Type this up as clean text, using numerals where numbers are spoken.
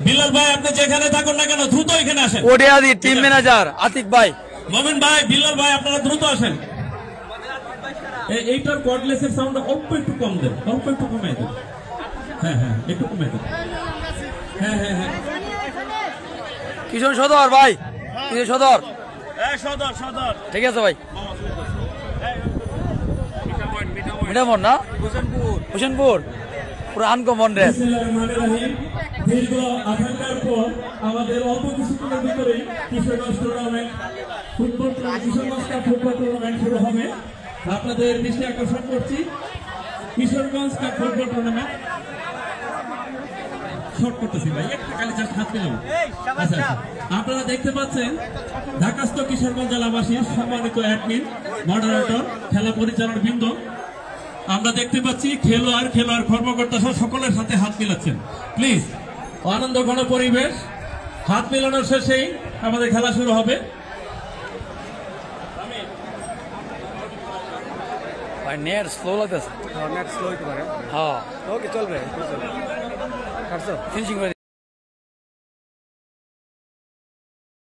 বিলাল ভাই আপনি যেখানে থাকুন না কেন দ্রুত এখানে আসেন। ওডিআদি টিম ম্যানেজার আতিক ভাই, মোমিন ভাই, বিলাল ভাই আপনারা দ্রুত আসেন। এইটার কর্ডলেসের সাউন্ড অল্প একটু কম দেন, অল্প একটু কমাই দেন। হ্যাঁ হ্যাঁ একটু কমাই দেন। হ্যাঁ হ্যাঁ হ্যাঁ কিশোর সদর ভাই, কিশোর সদর, সদর সদর ঠিক আছে ভাই। মিঠামন না হোসেনপুর পুরো আনকমন রে। দীর্ঘ আকাঙ্ক্ষার পর আমাদের অল্প কিছুক্ষণের ভিতরে Kishoreganj tournament Kishoreganj cup football tournament শুরু হবে। আপনাদের দৃষ্টি আকর্ষণ করছি Kishoreganj cup football tournament. Short করতেছি ভাই, একটা খালি জাস্ট হাত পেলাম। আচ্ছা আপনারা দেখতে পাচ্ছেন ঢাকাস্থ কিশোরগঞ্জ জেলাবাসীর সম্মানিত অ্যাডমিন, মডারেটর, খেলা পরিচালক বৃন্দ, আমরা দেখতে পাচ্ছি খেলোয়াড় কর্মকর্তা সহ সকলের সাথে হাত মিলাচ্ছেন। প্লিজ আনন্দ ঘন পরিবেশ। হাত মেলানোর শেষেই আমাদের খেলা শুরু হবে। ভাই নেট স্লো লাগতেছে। নেট স্লো হতে পারে। হ্যাঁ ওকে চলবে। ফিনিশিং